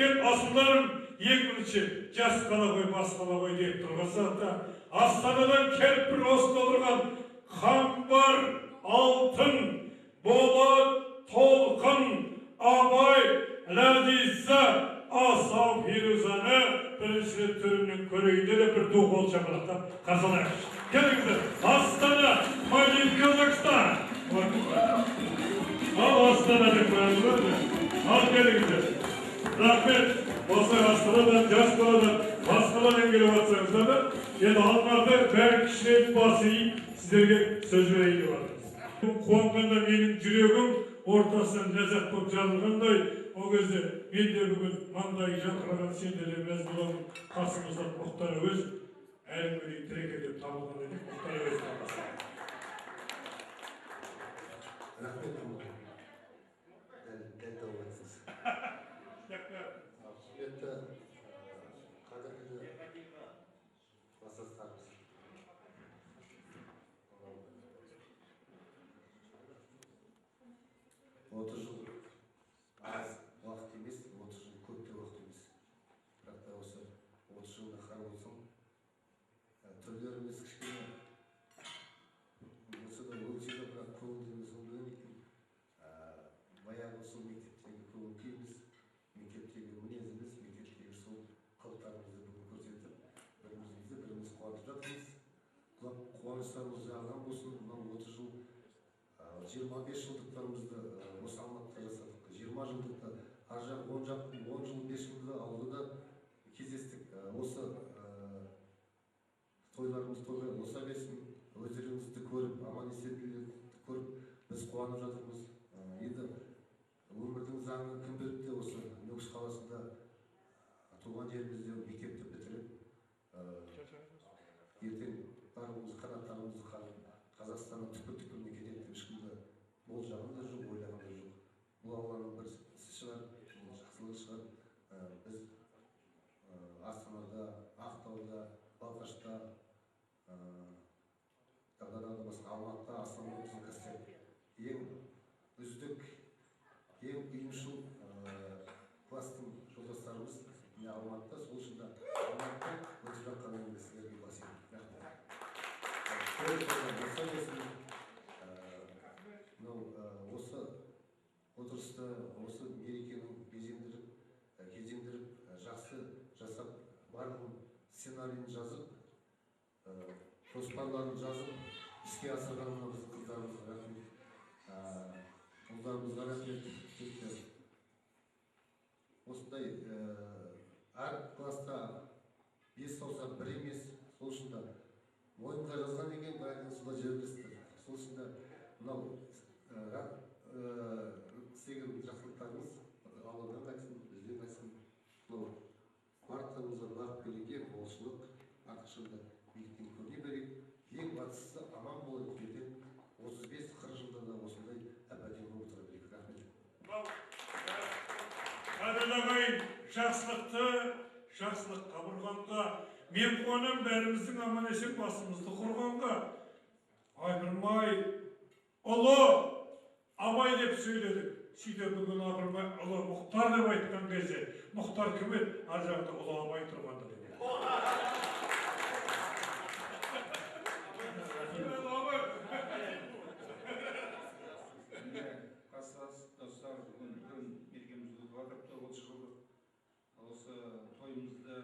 кеткен асылдарым ең бірінші жас қала ғой, бас қала ғой деп тұрғанса да, Астанадан келіп бір осында отырған Қамбар, Алтын, Болат, Толқын, Абай, Ләзиза, Асау Фирузаны бірінші рет түрімнен көрейін деп бір ду қол шапалақтап қарсы алайықшы. Келіңіздер, Астана, Мадин, Казахстан. Ал Астана деп қоямыз. Ал келіңіздер. Рахмет, осы Астанадан, жас қаладан, бас қаладан келіп жатсаңыздар да, енді Алматы бәрі кішірейіп басайын, сіздерге сөз берейін деп жатырмыз. Қуанғанда менің жүрегім ортасынан ләззат болып жарылғандай, ол кезде мен де бүгін маңдайы жарқыраған сендерге мәз боламын. Қасымызда Мұхтар Әуезов әлі күнге дейін тірек етіп табылған едік. Мұхтар Әуезов табылсын. Рахмет. Дәл тауатсыз. Құрметті қадірлі кластастарымыз. 30 жыл аз уақыт емес, 30 жыл көп те уақыт емес. Бірақ та осы 30 жылда қарап отырсам, түрлеріміз кішкене болса да өте де бірақ көңілдеріміз болмайтын. Баяғы сол мектептегі көңіл күйіміз, мектептегі мінезіміз, мектептегі сол қылықтарымызды бүгін көрсетіп, біріміз қуантып жатырмыз. Қуаныштарымыз жағынан болсын, мынау 30 жыл 25 жылдықтарымызды осы Алматыда жасадық. 20 жылдықта, ар жақ 10 жыл, 5 жылда ауылда кездестік. Осы тойларымыз тойға оса берсін, өздеріңізді көріп, аман-есенділікті көріп, біз қуанып жатырмыз. Енді өмірдің заңы кім беріпті осы Нүкіс қаласында туған жерімізде мектепті бітіріп, ертең барымыз, қанаттарымызды қағып, Қазақстанның түкпір-түкпіріне кетеді деп ешкімді болжаған да жоқ, ойлаған да жоқ. Бұл Алланың бір ісі шығар, жақсылығы шығар. Біз Астанада, Ақтауда, Балқашта, тағыдан да басқа Алматыда, Астанада біздің қазір ең үздік, ең ұйымшыл класстың жолдастарымыз Алматыда, сол үшін де Алматыда өтіп жатқан сіздерге басайын. Осы отырыста, осы мерекенің кезеңдіріп, жақсы жасап, барлығын сценарийін жазып, жоспарларын жазып, іске асырғанына біздің қыздарымызға рахмет, ұлдарымызға рахмет. Осындай әр класста 5 саусақ бір емес, сол үшін де мойынға жазған екен, баяғыдан солай жібересіздер. Сол үшін де мынау істеген жақсылықтарыңыз Алладан қайтсын, бізден қайтсын. Барлықтарыңызға бақ береке, молшылық, артықшылықты биіктен көріне берейік. Ең бастысы аман болып ертең 35-40 жылда да осындай әп-әдемі болып отыра берейік. Рахмет. Қадірлі ағайын, жақсылыққа бұрғанға, мен қуанам бәріміздің аман-есен басымызды құрғанға. Айбырмай, ұлы Абай деп сөйледік. Сөйтіп бүгін Абырмай ұлы Мұхтар деп айтқан кезде, Мұхтар кім еді? Ар жағында ұлы Абай тұрғанда деп. Достар, бүгін мерекемізді өтіп жатырыпты, 30 жылдық. Осы тойымызды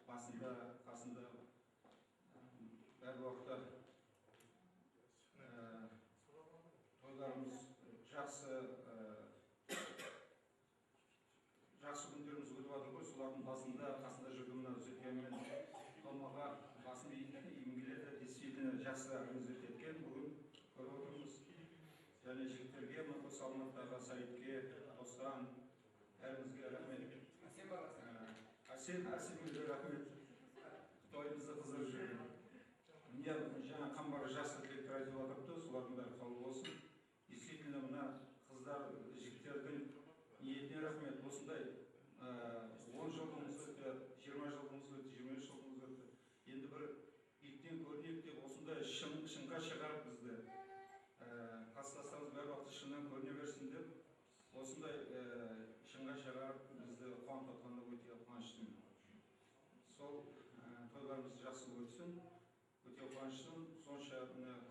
басында, қасында әр уақытта тойларымыз жақсы күндеріміз өтіп жатыр ғой, солардың басында, қасында жүрген мына Зүлфия мен Томаға басын иім келеді. Действительно жақсы организация еткен, бүгін көріп отырмыз. Және жігіттерге, осы Алматыдағы Саидке, Достан, бәріңізге рахмет. Әсемге рахмет. Тойымызды қыздырып жүрген. Міне жаңа Қамбар жас тілектер айтып жатырыпты, солардың бәрі қабыл болсын. Действительно, мына қыздар, жігіттердің ниетіне рахмет. Осындай 10 жылдығымыз өтті, 20 жылдығымыз өтті, 23 жылдығымыз өтті. Енді бір биіктен көрінейік деп осындай шыңға шығарып бізді. Қастастарымыз бәр уақытта шыңнан көріне берсін деп, осындай шыңға шығарып сол тойларымыз жақсы өтсін. Өте қуаныштымын. Сонша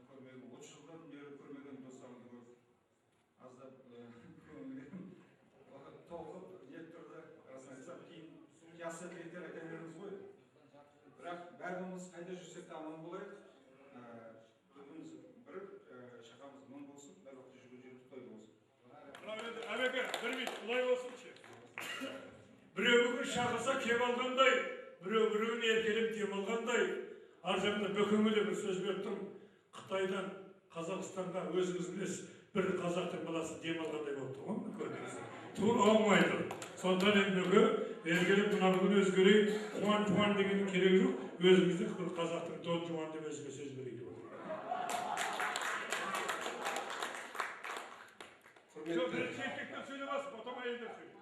көрмеген 30 жылдан бері көрмеген достарымды көрдім. Аздап көңілім толқып нетіп тұрды. Расын айтсам, кейін жақсы тілектер айта береміз ғой. Бірақ бәріміз қайда жүрсек те аман болайық. Түбіміз бір, шақамыз мың болсын, бір уақытта жүрген той болсын. Әбеке, бір минут, бұлай болсыншы. Біреу бүгін шақырса кеп алғандай, біреуін еркелеп дем алғандай, ар жағында бөкеңе де бір сөз беріп тұрмын. Қытайдан Қазақстанға өзіңіз білесіз, бір қазақтың баласы дем алғандай болып тұр ғой, көрдіңіз. Тура алмайды. Сонда енді еркелеп мына бүгін өзгерейік, туан дегеннің керегі жоқ, өзімізді бір қазақтың Дон Жуан деп өзге сөз берейік деп отыр. Жоқ, бірінші еркектер сөйлемесін, потом әйелдер сөйлейді.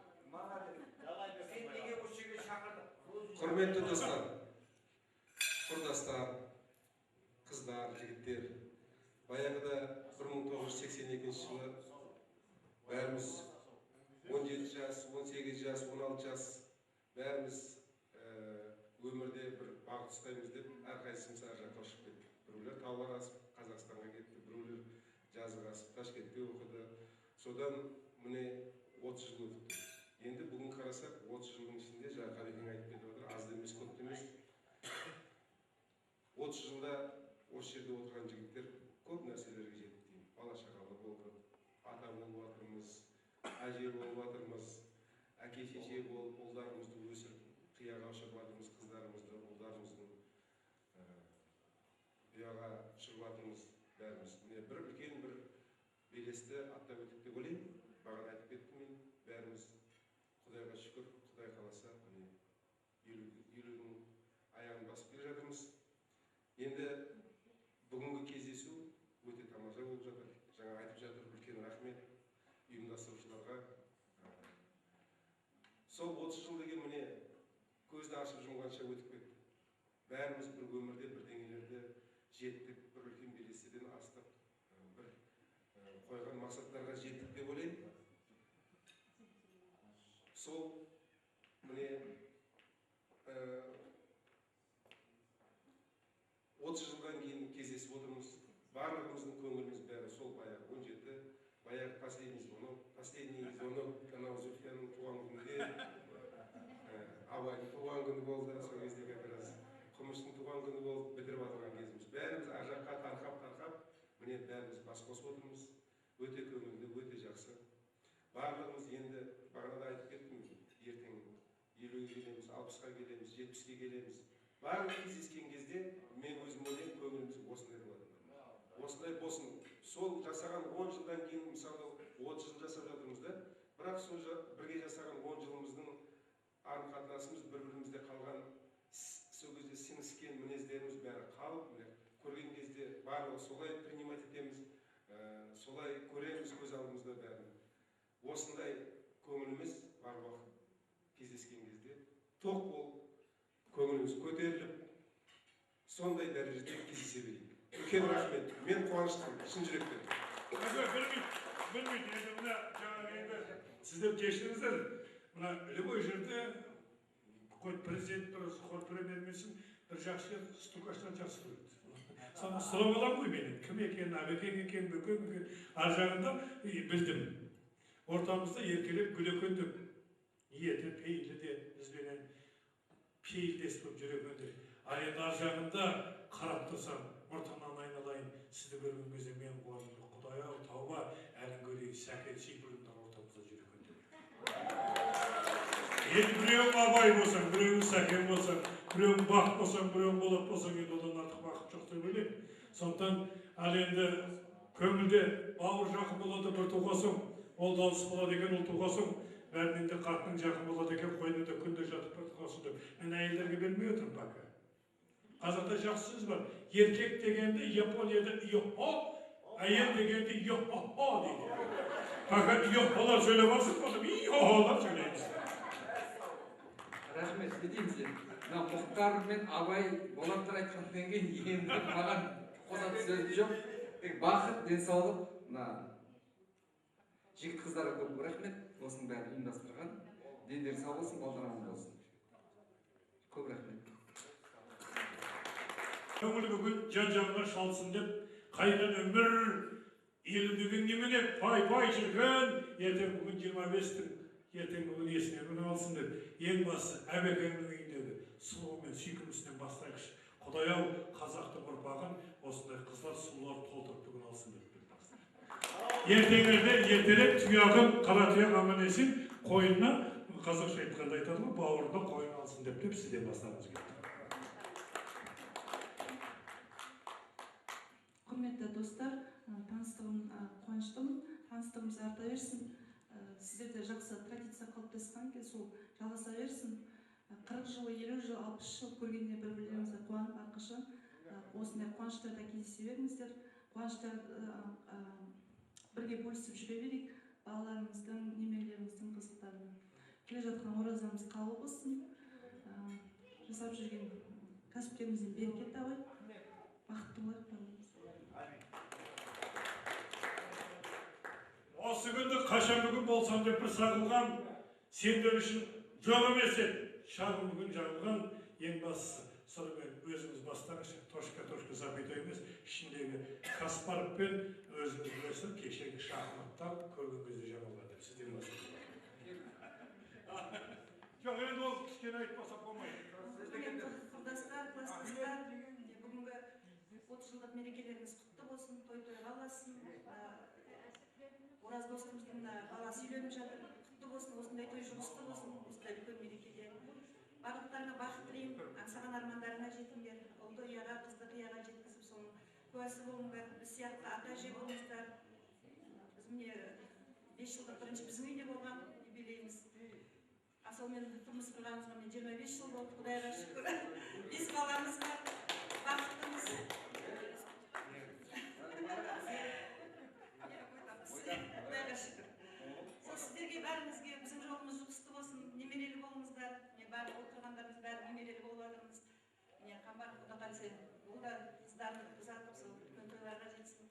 Құрметті достар, құрдастар, қыздар, жігіттер, баяғыда 1982 жылы бәріміз 17 жас, 18 жас, 16 жас бәріміз өмірде бір бағыт ұстаймыз деп әрқайсымыз ар жаққа ұшып кеттік. Біреулер тауға асып Қазақстанға кетті, біреулер жазға асып Ташкентте оқыды. Содан міне 30 жыл өтті. Енді бүгін қарасақ 30 жылдың ішінде жаңа Қарекең айтып кетіп отыр, аз емес, көп емес. 30 жылда осы жерде отырған жігіттер көп нәрселерге жетті деймін. Бала шағалы болды, ата болып жатырмыз, әже болып жатырмыз, әке шеше болып ұлдарымызды өсіріп, қияға ұшырып жатырмыз, қыздарымызды, ұлдарымыздың ұяға ұшырып жатырмыз бәріміз. Міне бір үлкен бір белесті аттап өттік деп ойлаймын. Бағана айтып кеттім мен, бәріміз Құдайға шүкір, Құдай қаласа, міне елудің аяғын басып келе жатырмыз. Енді бүгінгі кездесу өте тамаша болып жатыр. Жаңа айтып жатыр, үлкен рахмет ұйымдастырушыларға. Сол 30 жыл деген міне көзді ашып жұмғанша өтіп кетті. Бәріміз бір өмірде бірдеңелерді жеттік, бір үлкен белестен астық, бір қойған мақсаттарға жеттік деп ойлаймын. Сол міне 30 жылдан кейін кездесіп отырмыз. Барлығымыздың көңіліміз бәрі сол баяғы 17, баяғы последний звонок, канал Зульфияның туған күнінде, Абайдың туған күні болды, сол кезде как раз Құмыштың туған күні болып бітіріп жатырған кезіміз. Бәріміз ар жаққа тарқап, міне бәріміз бас қосып отырмыз. Өте көңілді, өте жақсы. Барлығымыз енді бағанада айтып кеттім, ертең 50-ге келеміз, 60-ға келеміз, 70-ге келеміз. Барлық кездескен кезде мен өзім ойлаймын, көңіліміз осындай болады. Осындай болсын. Сол жасаған 10 жылдан кейін, мысалы 30 жыл жасап жатырмыз да, бірақ сол бірге жасаған 10 жылымыздың арын қатынасымыз бір-бірімізде қалған, сол кезде сіңіскен мінездеріміз бәрі қалып, көрген кезде барлығы солай принимать етеміз, солай көреміз көз алдымызда бәрін. Осындай көңіліміз бар уақыт кездескен кезде тоқ болып, көңіліміз көтеріліп, сондай дәрежеде кездесе берейік. Үлкен рахмет. Мен қуаныштымын, шын жүректен. Білмейді, енді мына жаңағы енді сіздер кешіріңіздер, мына любой жерде хоть президент, хоть премьер-министр бір жақсы стукаштан жақсы көреді. Соны сұрап аламын ғой менен, кім екен, әбекең екен, бөкең екен, ар жағында білдім. Ортамызда еркелеп гүлекендеп, еті пейілі де бізбенен пейілдес болып жүрегенде. Ал енді ар жағында қарап тұрсам, ортамнан айналайын, сізді көрген кезде мен қуанымды, Құдай-ау, тауба, әлін көрейік, сәкен сейпілімдер ортамызда жүрегенде. Енді біреуің Абай болсаң, біреуің Сәкен болсаң, біреуің Бақ болсаң, біреуің Болат болсаң, енді одан артық бақыт жоқ деп ойлаймын. Сондықтан ал енді көңілде бауыр жақын болады бір туғасың, ол дауыс болады екен, ол туғасың, бәрінен де қатының жақын болады екен, қойнында күнде жатып бір туғасың деп. Мен әйелдерге бермей отырмын бака. Қазақта жақсы сөз бар. Еркек дегенде Японияда йо-хо, әйел дегенде йо-хо дейді. Fakat йо-холар сөйлемесін, оны йо-холар сөйлейміз. Рахмет, не дейміз енді? Мұхтар мен Абай Болаттар айтқаннан кейін енді маған қосатын сөз жоқ. Бақыт, денсаулық, жігіт қыздарға көп рахмет. Осының бәрін ұйымдастырған. Дендері сау болсын, балдар аман болсын. Көп рахмет. жан-жағына шалсын деп, қайдан өмір, ел деген немене, пай жүрген, ертең бүгін 25-тің, ертең бүгін есіне күн алсын деп, ең басы әбекеңнің үйіндегі сұлу мен сүйкімісінен бастайықшы. Құдай-ау, қазақтың ұрпағын осындай қыздар, сұлулар толтырып бүгін алсын деп. Ертеңерде ертерек тұяғын, қара тұяқ аман есен қойнына, қазақша айтқанда айтады ғой, бауырында қойын алсын деп сізден бастарыңыз келді. Құрметті достар, таныстығым қуаныштымын, таныстығымыз арта берсін. Сіздерде жақсы традиция қалыптасқан екен, сол жалғаса берсін. 40 жыл, 50 жыл, 60 жыл көргенде бір-бірлеріңізді қуанып, әрқашан осындай қуаныштарда кездесе беріңіздер. Қуаныштар бірге бөлісіп жүре берейік, балаларымыздың, немерелеріміздің қызықтарына. Келе жатқан оразамыз қабыл болсын. Жасап жүрген кәсіптерімізден береке табайық. Бақытты болайық барлығымыз. Осы күнді қашан бүгін болсам деп бір сағылған, сендер үшін жоқ емес еді. Шағын бүгін жағылған, ең бастысы сонымен өзіңіз бастаңызшы, тошка запита емес, ішіндегі Каспаров пен өзіңіз білесіз, кешегі шахматтар көрген кезде жаңылған деп сізден бастаңыз. Жоқ, енді ол кішкене айтпаса болмайды. Құрдастар, кластастар, бүгінгі 30 жылдық мерекелеріңіз құтты болсын, той қаласын. Ораз достымыздың баласы үйленіп жатыр, құтты болсын, осындай той жұмысты болсын, осындай үлкен мерекеде. Барлықтарына бақыт тілеймін, аңсаған армандарына жетіңдер, ұлды ұяға, қызды қияға жеткізіп, соның куәсі болыңдар, біз сияқты ата-әже болыңыздар. Біз міне 5 жылдық бірінші біздің үйде болған юбилейіміз. Сонымен тұрмыс құрғанымызға міне 25 жыл болды, Құдайға шүкір. 5 баламыз бар, бақыттымыз. Құдайға шүкір. Сол сіздерге бәріңізге біздің жолымыз жұғысты болсын, немерелі болыңыздар. Барлық отырғандарымыз бәрі немерелі болып жатырмыз. Міне Қамбар Құда қалса, бұл да қыздарды ұзатып, сол үлкен тойларға жетсін.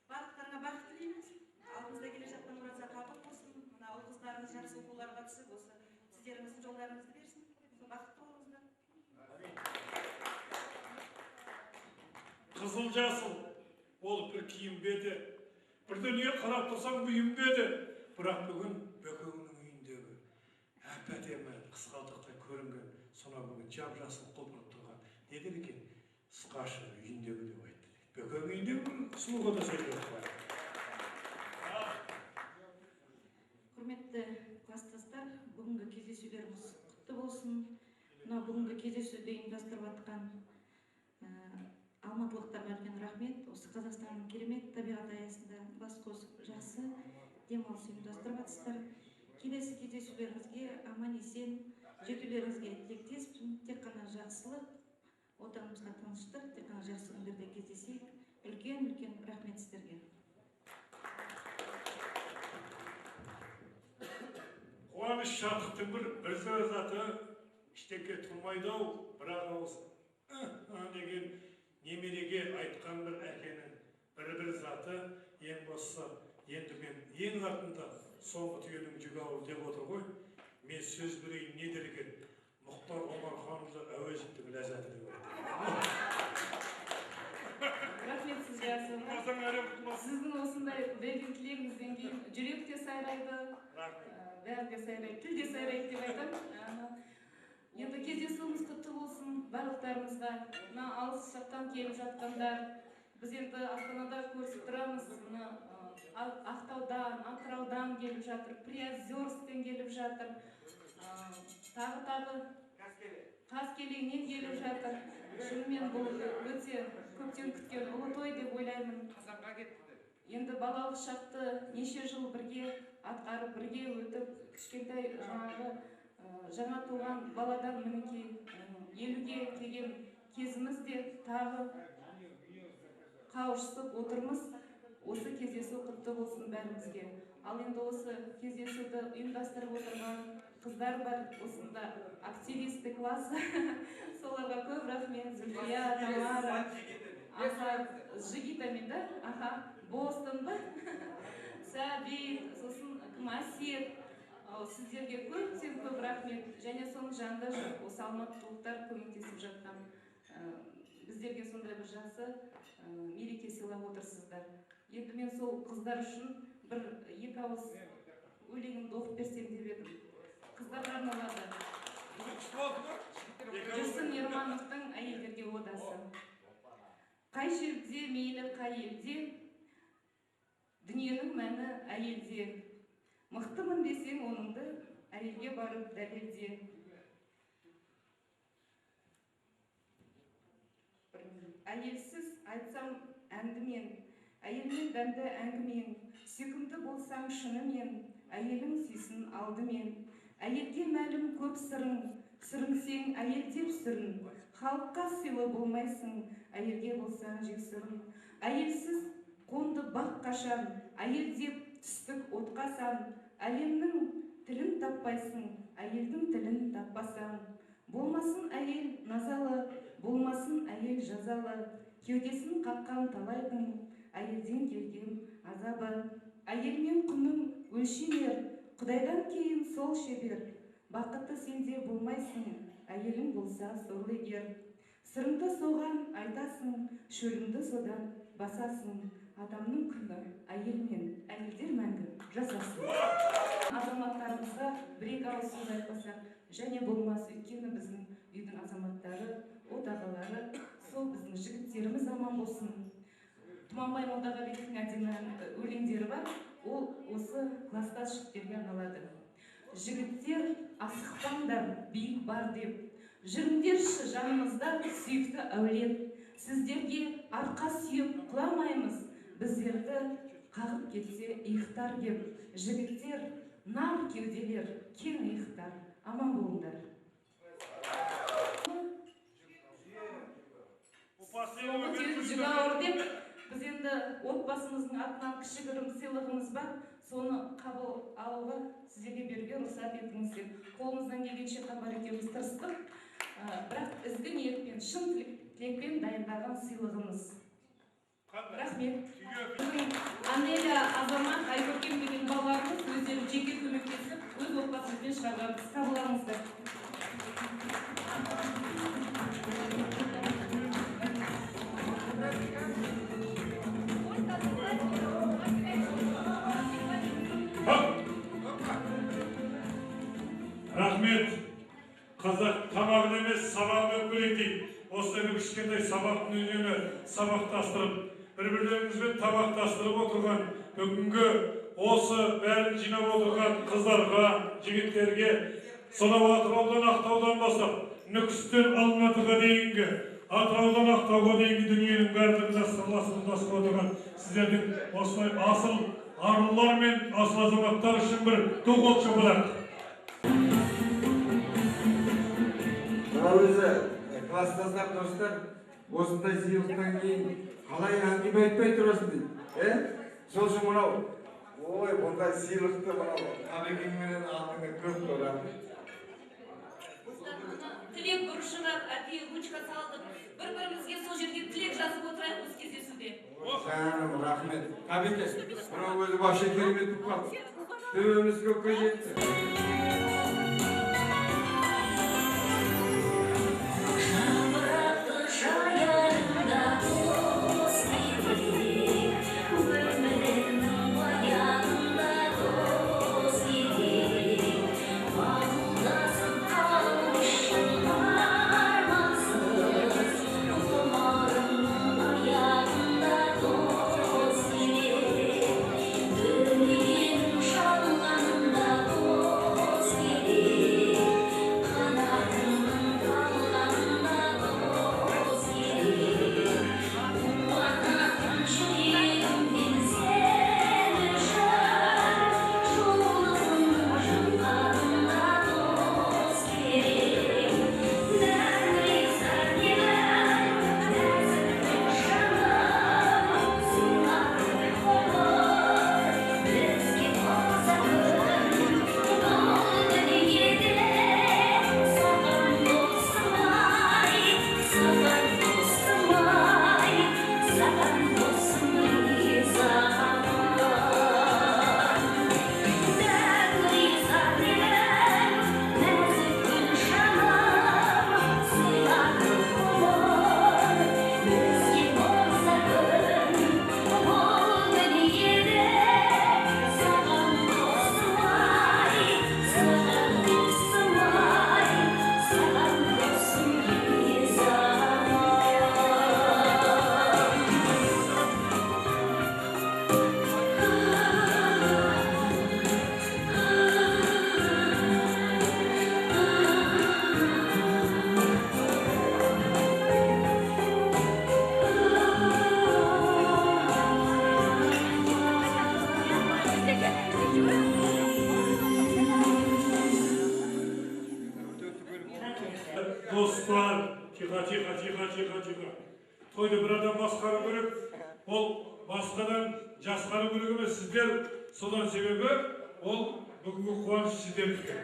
Барлықтарына бақыт тілейміз. Алдымызда келе жатқан ораза қабыл болсын. Мына ұл қыздарыңыз жақсы оқуларға түсіп, осы сіздеріңіздің жолдарыңызды берсін. Бақытты болыңыздар. Қызыл жасыл болып бір киінбеді. Bir дүние қарап тұрсаң бұйынбеді. Бірақ бүгін Бөкеңнің үйіндегі әп-әдемі қысқалтықтай көрінген, сонау бүгін жап-жасыл құлпырып тұрған не дер екен? Сықашы үйіндегі деп айтты. Бөкең үйіндегі сұлуға да сөйлеп бар. Құрметті кластастар, бүгінгі кездесулеріңіз құтты болсын. Мына бүгінгі кездесуді ұйымдастырып жатқан алматылықтарға үлкен рахмет. Осы Қазақстанның керемет табиғаты аясында бас қосып жақсы демалыс ұйымдастырып жатсыздар. Келесі кездесулеріңізге аман-есен жетулеріңізге тілектеспін. Тек қана жақсылық, отанымызға тыныштық, тек қана жақсы күндерде кездесейік. Үлкен рахмет сіздерге. Қуаныш шаттықтың бір заты іштекке тұрмайды-ау, бірақ ауыз деген немереге айтқан бір әкенің бір заты ең басса, енді мен ең артында соңғы түйенің жүгі ауыр деп отыр ғой. Мен сөз берейін не дер екен? Мұхтар Омарханұлы Әуезовтің ләззаты деп айтады. Рахмет сізге Асылбай. Сіздің осындай берген тілегіңізден кейін жүрек те сайрайды, бәрі де сайрайды, тіл де сайрайды деп айтамын. Енді кездесуіміз құтты болсын барлықтарыңызға. Мына алыс жақтан келіп жатқандар, біз енді Астанада көрісіп тұрамыз. Ақтаудан, Атыраудан келіп жатыр, Приозерскіден келіп жатыр, тағы Қаскелеңнен келіп жатыр. Шынымен бұл өте көптен күткен ұлы той деп ойлаймын. Енді балалық шақты неше жыл бірге атқарып, бірге өтіп, кішкентай жаңа туған баладан мінекей 50-ге келген кезімізде тағы қауышысып отырмыз. Осы кездесу құтты болсын бәрімізге. Ал енді осы кездесуді ұйымдастырып отырған қыздар бар, осында активисті классы. Соларға көп рахмет. Зүлфия, Тамара, Жигитамен да, Бостон ба, Сәбит, сосын Асет. Сіздерге көптен көп рахмет. Және соның жанында жүріп, осы алматылықтар көмектесіп жатқан біздерге сондай бір жақсы мереке сыйлап отырсыздар. Енді мен сол қыздар үшін бір екі ауыз өлеңімді оқып берсем деп едім. Қыздарға арналады. Жүрсін Ермановтың әйелдерге одасы. Қай жерде мейлі қай елде, дүниенің мәні әйелде. Мықтымын десең оныңды әйелге барып дәлелде. Әйелсіз айтсам әндімен, әйелмен дәмді әңгімен, сүйкімді болсаң шынымен, әйелің сүйсін алдымен. Әйелге мәлім көп сырың, сүрінсең әйел деп сүрін, халыққа сыйлы болмайсың, әйелге болсаң жексұрын. Әйелсіз қонды бақ қашан, әйел деп түстік отқа сан, әлемнің тілін таппайсың, әйелдің тілін таппасаң. Болмасын әйел назалы, болмасын әйел жазалы, кеудесін қаққан талайдың, әйелден келген азабы. Әйелмен құның өлшемер, Құдайдан кейін сол шебер. Бақытты сенде болмайсың, әйелің болса сорлы егер. Сырыңды соған айтасың, шөліңді содан басасың. Адамның күні әйелмен, әйелдер мәңгі жасасын. Азаматтарымызға бір-екі ауыз сөз айтпасақ, және болмас, өйткені біздің үйдің азаматтары, отағалары, сол біздің жігіттеріміз аман болсын. Тұманбай Молдағалиевтің әдемі өлеңдері бар, ол осы класстас жігіттерге арналады. Жігіттер асықпаңдар, биік бар деп, жүріңдерші жанымызда сүйікті әулет. Сіздерге арқа сүйеп құламаймыз, біздерді қағып кетсе иықтар кеп. Жігіттер нар кеуделер, кең иықтар, аман болыңдар. Жүгі ауыр деп, біз енді отбасымыздың атынан кішігірім сыйлығымыз бар, соны қабыл алуға сіздерге беруге рұқсат етіңіздер. Қолымыздан келгенше Қамбар екеуміз тырыстық, бірақ ізгі ниетпен, шын тілекпен дайындаған сыйлығымыз. Рахмет. Анеля, Азамат, Айкөркем деген балаларымыз өздері жеке көмектесіп, өз отбасымызбен шығарғанбыз. Қабыл алыңыздар. Рахмет. Қазақ тамағын емес, сабағын өкілетейік. Осылай кішкентай сабақтың үнемі сабақтастырып, бір-бірлеріңізбен табақтастырып отырған, бүгінгі осы бәрін жинап отырған қыздарға, жігіттерге, сонау Атыраудан Ақтаудан бастап, Нүкістен Алматыға дейінгі, Атыраудан Ақтауға дейінгі дүниенің бәрін сырласып отырған сіздердің осылай асыл арулар мен асыл азаматтар үшін бір ду қол шапалақ. Өзі, класстастар достар, осындай сыйлықтан кейін қалай әңгіме айтпай тұрасың дейді. Сол үшін мынау, ой, бұндай сыйлықты мынау Қабекеңменен алдыңа көп көріп. Тілек бұрышына әдейі ручка салдық. Бір-бірімізге сол жерге тілек жазып отырайық осы кездесуде. Жаным, рахмет. Қабеке, мынау өзі вообще керемет болып қалды. Төбеміз көкке жетті. Şanlarında Dostlar, тихо. Тойды бір адам басқару керек. Ол басқадан жасқару керек емес. Сіздер содан себебі ол бүгінгі қуаныш сіздердікі.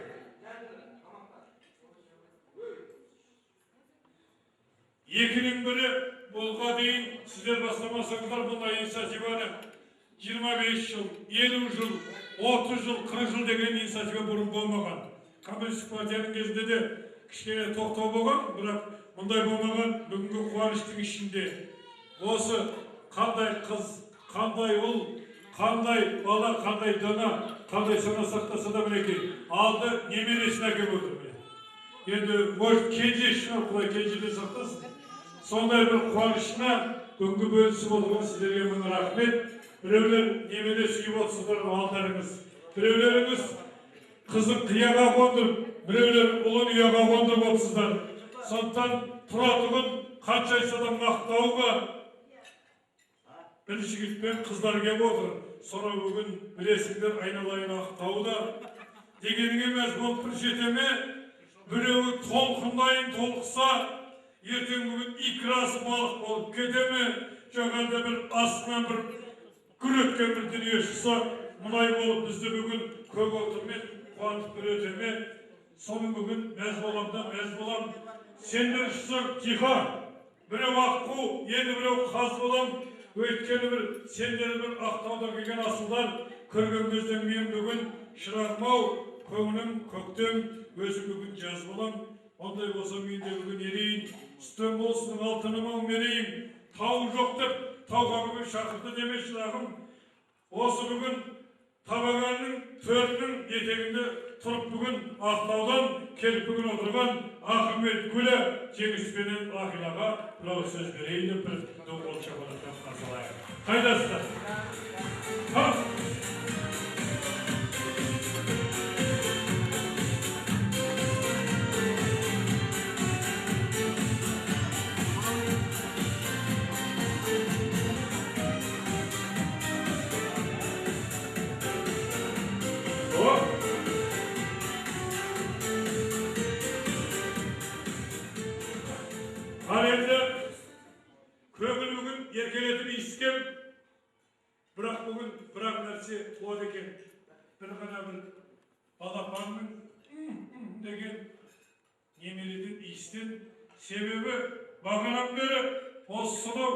Екінің бірі болға дейін сіздер бастамасаңыздар бұндай инициативаны 25 жыл, 50 жыл, 30 жыл, 40 жыл деген инициатива бұрын болмаған. Коммунистік партияның кезінде де кішкене тоқтау болған, бірақ мұндай болмаған бүгінгі қуаныштың ішінде. Осы қандай қыз, қандай ұл, қандай бала, қандай дана, қандай сана сақтаса да мінекей, алды немересін әкеп отыр. Енді может кенже шығар, Құдай кенжеден сақтасын. Сондай бір қуанышына бүгінгі бөлісіп отырған сіздерге мың рахмет. Біреулер немере сүйіп отырсыздар алдарыңыз. Біреулеріңіз қызын қияға қондырып, біреулер ұлын ұяға қондырып отырсыздар. Сондықтан тұратұғын қанша айтсадан мақтауға бір жігітпен қыздар келіп отыр. Sonra бүгін білесіңдер айналайын ақтауда дегеніңе мәз болып бір жетеме біреуі толқындайын толықса ертең бүгін икрасы балық болып кетеме, жоғарда бір астынан бір гүр еткен бір дүние шықса, мұнай болып бізді бүгін көк отырмен қуантып бір өтеме, соның бүгін мәз болам. Сендер шықсаң тиха, біреу аққу, енді біреу қаз болам, өйткені бір сендер бір ақтауда келген асылдар көрген кезден мен бүгін шырағым-ау, көңілім көктем, өзім бүгін жаз болам. Ондай болса мен де бүгін ерейін, үстем болсын алтыным-ау мерейін, тау жоқ деп тауға бүгін шақырды деме шырағым. Осы бүгін табағанның төрінің етегінде тұрып бүгін ақтаудан келіп бүгін отырған Ахмет Гүлі жеңіспенен Ақилаға бір сөз берейін деп бір қол шапалақтап қарсы алайық. Қайдасыздар? Енді көңіл бүгін еркелетіп иіскем, бірақ бүгін бірақ нәрсе туады екен. Бір ғана бір балапанның деген немереден иістен. Себебі бағанан бері осы сонау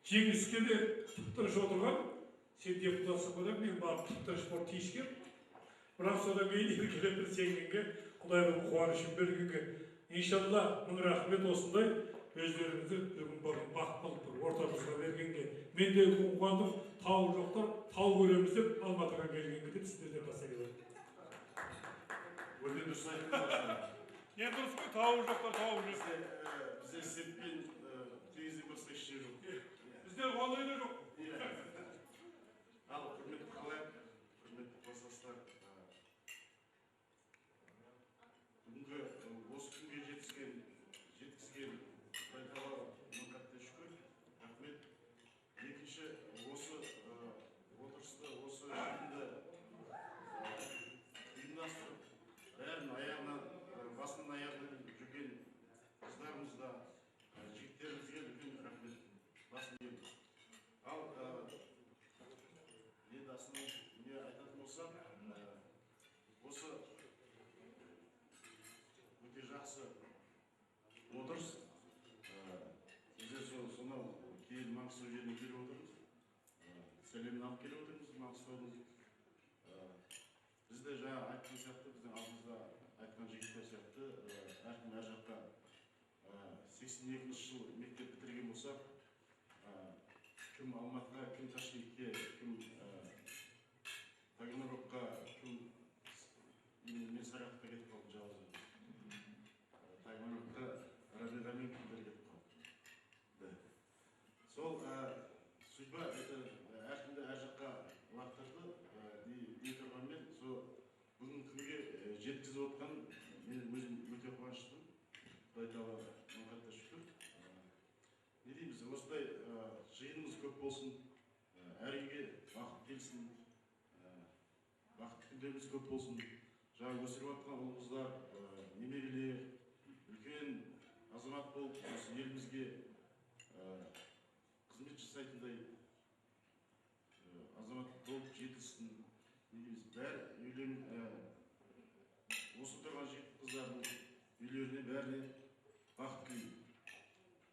жеңіске де тұптырыш отырған. Сен депутатсың ғой деп мен барып тұптырыш болып тиіскем. Бірақ содан кейін еркелетіп сенгенге, Құдайдың қуанышын бергенге. İnşallah мың рахмет осындай өздеріңізді бүгін бақ болып бір ортамызға бергенге. Мен де қуандым, тау жоқтар, тау көреміз деп Алматыға келгенге деп сіздерден баса келеді. Өте дұрыс айтыңыз. Не дұрыс қой, тау жоқтар, тау жоқ. Бізде сеппен тегізі көрсек іште жоқ. Біздер ондай да жоқ. Ал құрметті қалайық, құрметті кластастар, бүгінгі осы күнге жеткізген Құдайға мың қатты шүкір, рахмет. Екінші, осы отырысты, осы жиынды ұйымдастырып, бәрін аяғынан, басынан аяғынан жүрген қыздарымызға, жігіттерімізге үлкен рахмет. Басын иеміз. Ал енді астынан не айтатын болсам, осы өте жақсы отырыс. Біздер сонау кейін Маңғыстау жеріне келіп отырмыз. Сәлемін алып келіп отырмыз Маңғыстаудың. Бізде жаңа айтқан сияқты, біздің алдымызда айтқан жігіттер сияқты, әркім әр жаққа 82 жыл мектеп бітірген болсақ, кім Алматыға, кім Ташкентке, кім Таганрогқа, кім мен Саратовқа кетіп қалдым жалғыз. Таганрогқа Рабиғамен кімдер кетіп қалды. Сол судьба әркімді әр жаққа лақтырды дей тұрғанмен, бүгінгі күнге жеткізіп отқан мен өзім өте қуаныштымын. Құдай Тағала мың қатты шүкір. Не дейміз, осындай жиынымыз көп болсын, әр үйге бақыт келсін, бақыт күндеріміз көп болсын. Жаңа өсіріп жатқан ұл қыздар, немерелер, үлкен елімізге қызмет жасайтындай азамат болып жетілсін. Бәрі осы тұрған жігіт қыздардың үйлеріне бәріне бақыт тілеймін.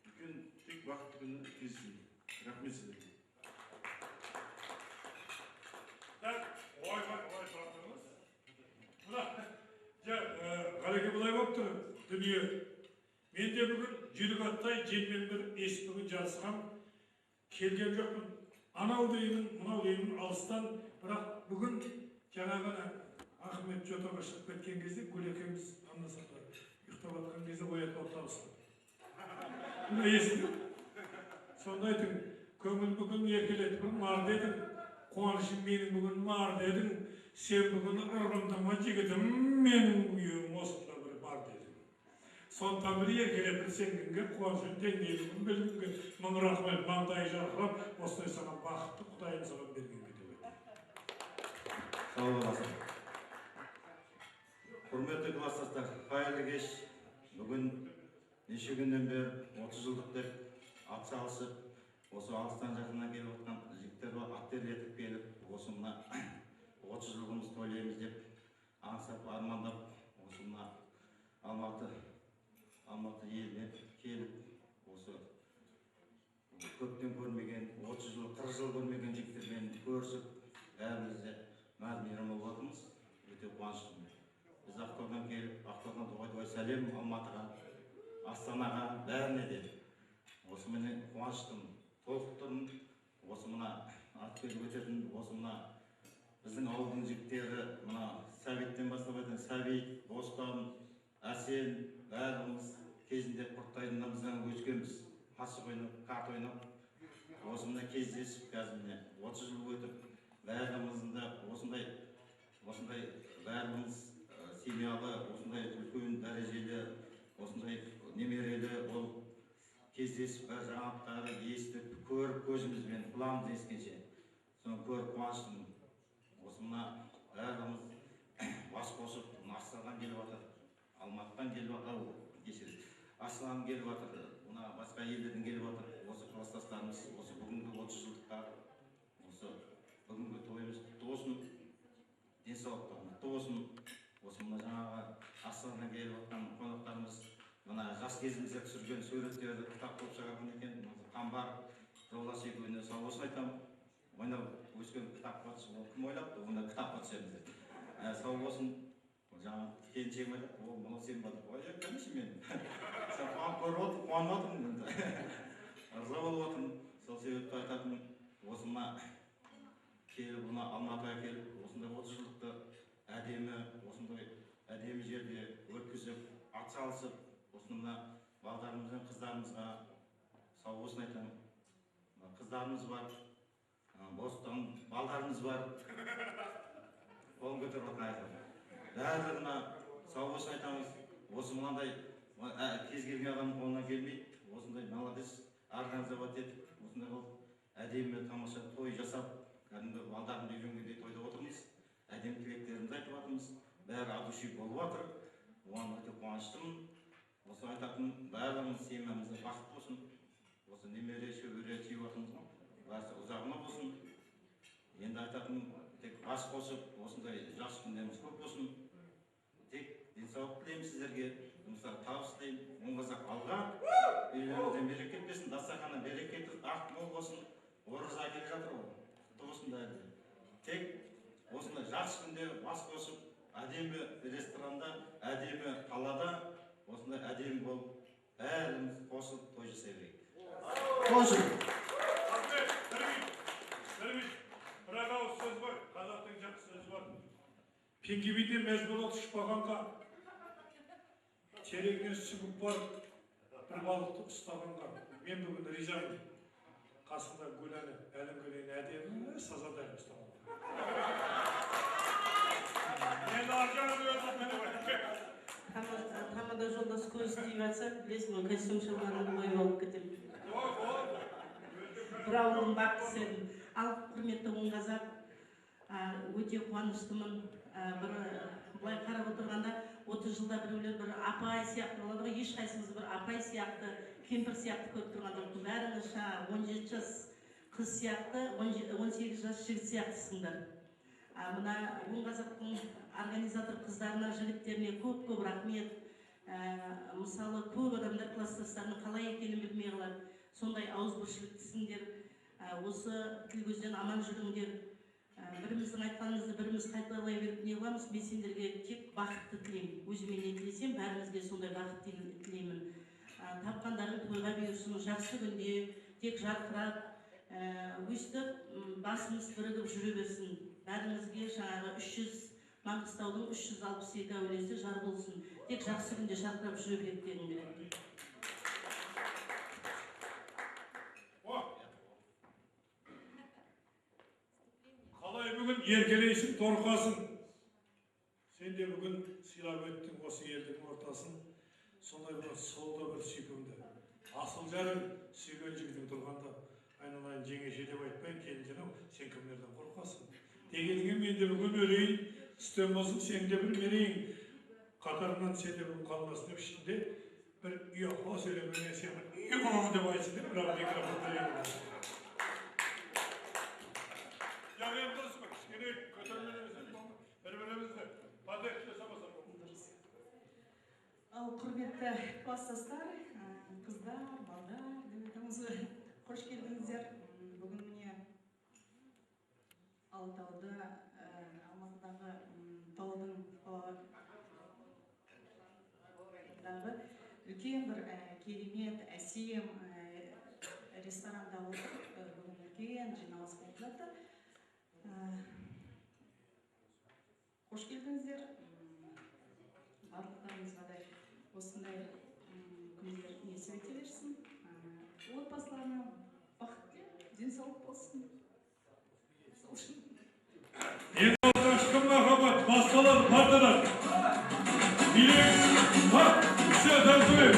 Үлкен тек бақытты күні кездесейік. Рахмет сіздерге. Ой тартыңыз. Ғалеке былай болып тұр, дүние. Мен де бүгін жүйрік аттай желмен бір естігін жарысқам. Келген жоқпын. Анау деймін, мынау деймін алыстан. Бірақ бүгін жаңағы Ахмет жотаға шығып кеткен кезде Гүлекеміз анда-санда ұйықтап жатқан кезде оятып табысты. Бұны естідім. Сонда айтың, көңіл бүгін еркелетіп мар дедің. Қуанышым менің бүгін мар дедің. Сен бүгін ұрғындама жігітім, менің үйім осында бір бар дедің. Сондықтан бір еркелетіп сенгенге қуанышым деңгейін білгенге мың рахмет, маңдайы жарқырап, осылай саған бақытты Құдайым саған бергенге деп еді. Сау боласың. Құрметті класстастар, қайырлы кеш. Бүгін неше күннен бері 30 жылдық деп атсалысып, осы алыстан жақыннан келіп отқан жігіттер бар, аттерлетіп келіп, осы мына 30 жылғымыз тойлаймыз деп аңсап, армандап, осы мына Алматы еліне келіп, осы көптен көрмеген, 30 жыл, 40 жыл көрмеген жігіттермен көрісіп, бәріміз де мәз-мейрам болып жатырмыз. Өте қуаныштымын. Біз Ақтаудан келіп, Ақтаудан дұғай сәлем Алматыға, Астанаға, бәріне де. Осы мені қуаныштым, толықтырмын. Осы мына атпен өтетін, осы мына біздің ауылдың жігіттері, мына Сәбиттен бастап айтқан Сәбит, Бостан, Әсен, бәріміз кезінде құрттайдыңымыздан өткенбіз. Асық ойнап, карт ойнап, осы мына кездесіп, қазір міне 30 жыл өтіп, бәріміздің де осындай бәріміз семьялы, осындай үлкен дәрежелі, осындай немерелі болып кездесіп, бәр жаңалықтарды естіп, көріп көзімізбен, құлағымыз ескенше. Соны көріп қуаныштымын. Осы мына бәріміз бас қосып, Астанадан келіп жатыр, Алматыдан келіп жатыр, Астанадан келіп жатыр, мына басқа елдерден келіп жатыр. Осы класстастарымыз, осы бүгінгі 30 жылдықта, осы бүгінгі тойымыз құтты болсын, денсаулықтарың құтты болсын. Осы мына жаңағы Астанадан келіп жатқан қонақтарымыз, мына жас кезімізде түсірген суреттерді кітап қылып шығарған екен. Қамбар жолдас екеуіне сау болсын айтамын. Ойнап өскен кітапқа түсіп, кім ойлапты, онда кітапқа түсеміз деп. Сау болсын. Жаңағы келіншегім айтады, ол мынау сен ба деп. Ой, конечно мен. Сен көріп отырмын, қуанып отырмын. Ырза болып отырмын. Сол себепті айтатын, осы мына келіп, мына Алматыға келіп, осындай 30 жылдықты әдемі, осындай әдемі жерде өткізіп, атсалысып, осында балдарымызбен қыздарымызға сау болсын айтамын. Қыздарымыз бар, Бостан балдарымыз бар. Қолын көтеріп отқан айтамын. Барлығына сау болсын айтамыз. Осы мынандай кез келген адамның қолынан келмейді. Осындай молодец, организовать етіп, осындай болып әдемі тамаша той жасап, кәдімгі балдарымды үйренгендей тойда отырмыз. Әдемі тілектерімізді айтып жатырмыз. Бәрі от души болып жатыр. Оған өте қуаныштымын. Осы айтатын барлығымыз семьямызда бақыт болсын. Осы немере, шөбере сүйіп жатырмыз ғой. Бәрі ұзағына болсын. Енді айтатын тек бас қосып, осындай жақсы күндеріміз көп болсын. Тек денсаулық тілеймін сіздерге. Жұмыстар табыс тілеймін. Оң қазақ алға. Үйлеріңізден береке кетпесін, дастарханнан береке кетіп, ақ мол болсын. Ораза келе жатыр ғой. Құтты болсын бәрі. Тек осындай жақсы күнде бас қосып, әдемі ресторанда, әдемі қалада, осындай әдемі болып, бәріміз қосып той жасай берейік. Қошын! Бірақ ауыз сөз бар, қазақтың жақсы сөзі бар. Пенгибиде мәз болады ұшпағанға, терегінен сүгіп барып, бір балықты ұстағанға. Мен бүгін ризамын. Қасында Гүләні, әлімгілен әдемі, сазадайын ұстаған. Енді аржағын өзім Тамада жолдас көз тиіп жатса, білесің ғой, костюм шалбарымды қойып алып кетемін. Бір ауылдың бақытысы едім. Ал құрметті оң қазақ, өте қуаныштымын. Былай қарап отырғанда, 30 жылда біреулер бір апай сияқты болады ғой, ешқайсымыз бір апай сияқты, кемпір сияқты көріп тұрған жоқпын. Бәріңіз 17 жас қыз сияқты, 18 жас жігіт сияқтысыңдар. Мына Буын Қазақтың организатор қыздарына, жігіттеріне көп рахмет. Мысалы, көп адамдар класстастарының қалай екенін білмей қалады. Сондай ауызбіршіліктісіңдер, осы тіл көзден аман жүріңдер. Біріміздің айтқанымызды біріміз қайталай беріп не қыламыз? Мен сендерге тек бақытты тілеймін. Өзіме не тілесем, бәрімізге сондай бақыт тілеймін. Тапқандарың тойға бұйырсын, жақсы күнде тек жарқырап, өстіп басымыз бірігіп жүре берсін. Бәрімізге жаңағы 300 Маңғыстаудың 362 әулиесі жар болсын. Тек жақсы күнде жарқырап жүре беріп дегім келеді. Қалай бүгін еркелейсің, торқасың. Сен де бүгін сыйлап өттің осы елдің ортасын. Сондай бір сұлу бір сүйкімді. Асыл жарың сүйген жігітің тұрғанда, айналайын жеңеше деп айтпайын, келінжен-ау, сен кімдерден қорқасың? Дегеніңе мен де бүгін өлейін, үстем болсын, сен де бір мерейін. Қатарынан сен де бүгін қалмасын деп ішінде бір ұяқа сөйлеміне сен бір ұяқа деп айтсын деп, бірақ микрофонда еңді. Жағайын дұрыс бар, кішкене көтермелемізді, бір-бірімізді патек жасамасақ. Ал құрметті класстастар, қыздар, балдар, деп айтамыз, қош келдіңіздер. Бүгін міне Алатауда, Алматыдағы таудың үлкен бір керемет, әсем ресторанда отырып, бүгін үлкен жиналыс болып жатыр. Қош келдіңіздер. Барлықтарыңызға да осындай күндер несіп ете берсін. Отбасыларына бақыт, денсаулық болсын. Ең алғашқы махаббат басқалар партадан. Билек, все танцуем.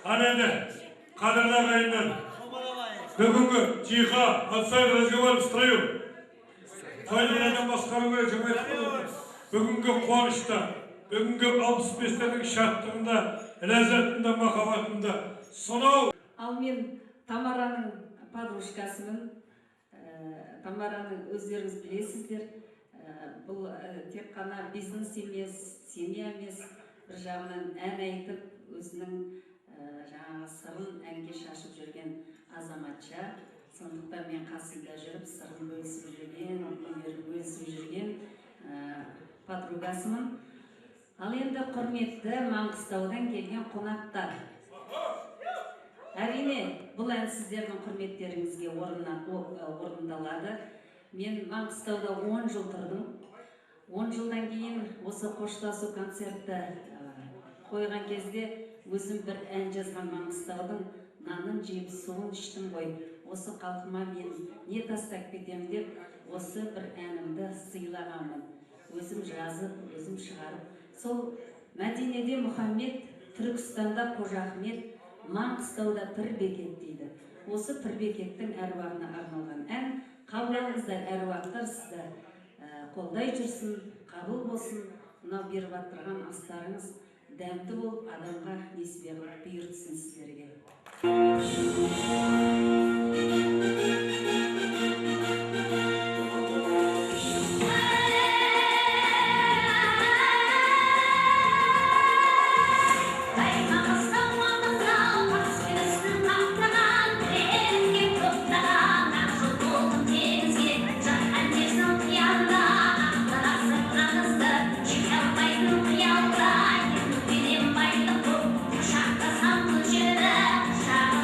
Anne, kadırlı ağaylar, bugünkü ciha, atsay razgovar sırayım. Toylardan başkanlığı cumhuriyet kurulu, bugünkü kuanışta, bugünkü 65'lerin şartlarında, lezzetinde, makabatında, sonu. Ал мен Тамараның подружкасымын. Тамараны өздеріңіз білесіздер. Бұл тек қана бизнес емес, семья емес, бір жағынан ән айтып, өзінің жаңағы сырын әнге шашып жүрген азаматша. Сондықтан мен қасында жүріп, сырын бөлісіп жүрген, өнерін бөлісіп жүрген подругасымын. Ал енді құрметті Маңғыстаудан келген қонақтар. Әрине, бұл ән сіздердің құрметтеріңізге орындалады. Мен Маңғыстауда 10 жыл тұрдым. 10 жылдан кейін осы қоштасу концертті қойған кезде өзім бір ән жазған Маңғыстаудың нанын жеп суын іштім ғой. Осы халқыма мен не тастап кетем деп, осы бір әнімді сыйлағанмын. Өзім жазып, өзім шығарып. Сол Мәдинеде Мұхаммед, Түркістанда Қожа Ахмет, Маңғыстауда Пірбекет дейді. Осы Пірбекеттің әруағына арналған ән. Қабыл алыңыздар, әруақтар сізді қолдай жүрсін, қабыл болсын. Мынау беріп аттырған астарыңыз дәмді болып, адамға несібе қылып бұйыртсын сіздерге. Shaka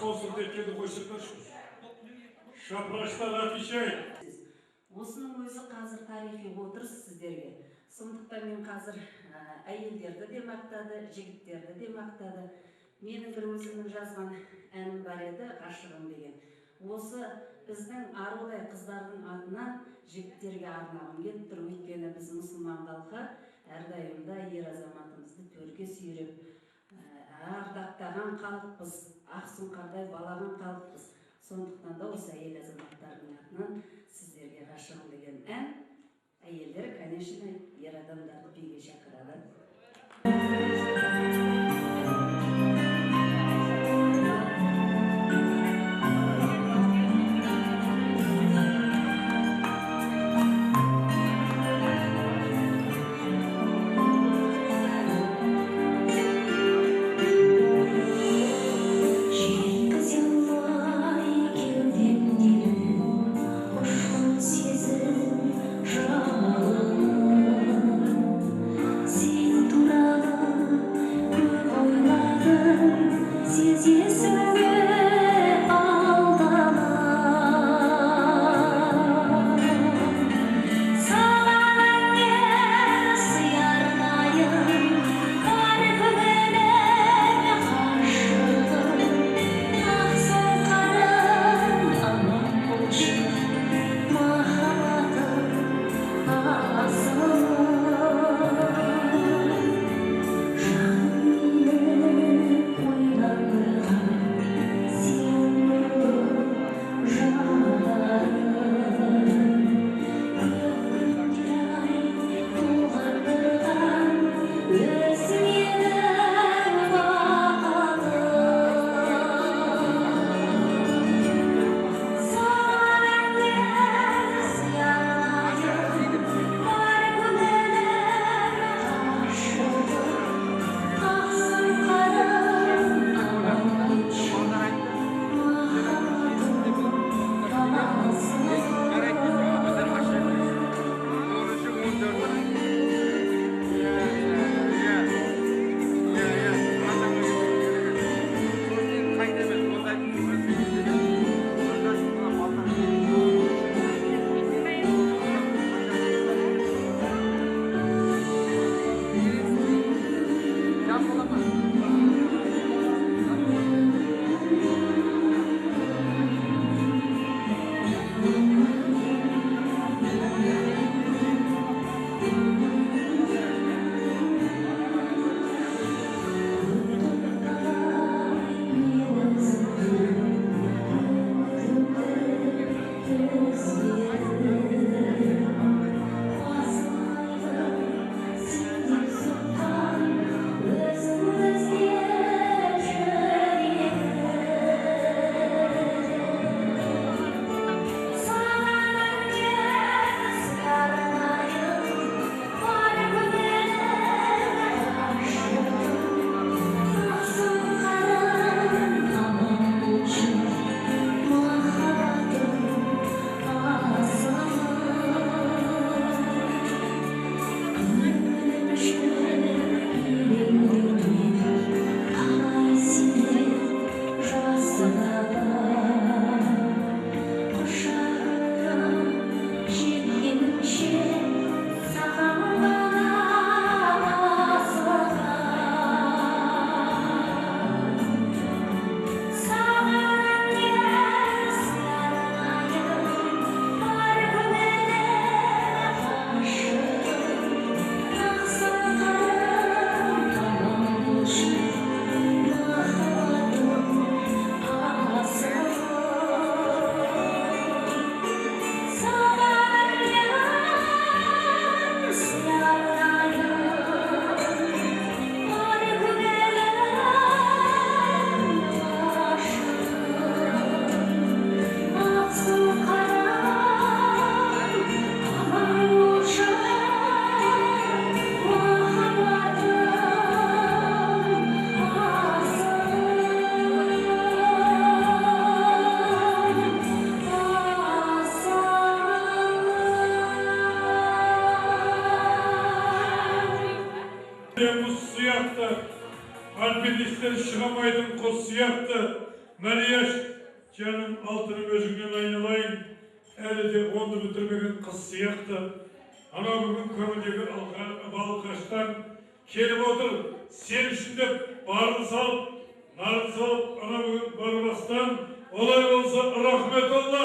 консул еткенді қойсаңдаршы. Шапырашта Рафишай. Осының өзі қазір тарихи отырыс сіздерге. Сондықтан мен қазір әйелдерді де мақтады, жігіттерді де мақтады. Менің бір өзімнің жазған әнім бар еді, ғашығым деген. Осы біздің арулай қыздардың атынан жігіттерге арнағым келіп тұр. Өйткені біз мұсылман халқы әрдайымда ер азаматымызды төрге сүйреп, ардақтаған халықпыз, ақсұңқардай балаған халықпыз. Сондықтан да осы әйел азаматтардың атынан сіздерге ғашығым деген ән. Әйелдер, конечно, ер адамдарды биге шақырады. Alpinistler Şıramay'dın kos siyahtı, Mariyaş, canım altını özünden aynalayın. Әлі де онды бітірмеген қыз сияқты. Ана бүгін көңілдегі балқаштан келіп отыр. Сен үшін деп барын салып, нарын салып, ана бүгін бармастан. Олай болса, рахметолла,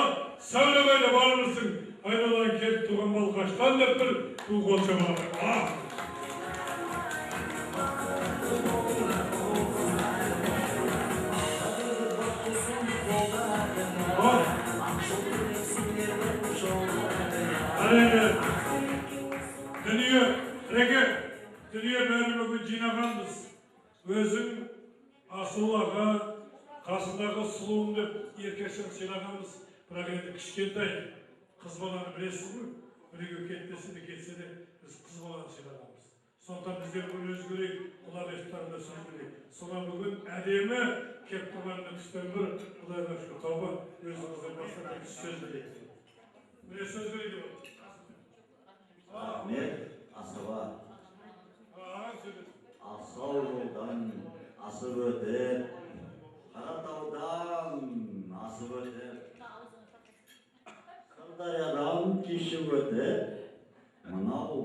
сәулебайлы бармысың. Айнадан келіп туған балқаштан деп бір бұл қолша бар. Dünya bәрі бүгін жинағанбыз. Өзің асыл аға, қасындағы сұлуым деп еркешін сыйлағанбыз. Бірақ енді кішкентай қыз баланы білесіз бе? Біреуге кетпесе де кетсе де біз қыз баланы сыйлағанбыз. Сондықтан біздер бұл өзгерейік, олар ешқарында сөз білейік. Соған бүгін әдемі кеп тұрғанына түстен бір Құдайға шүкір тауба өзімізден бастап сөз білейік. Міне сөз білейік деп Рахмет, асыға. Асау жолдан асып өтіп, Қаратаудан асып өтіп, Сырдариядан кешіп өтіп, мынау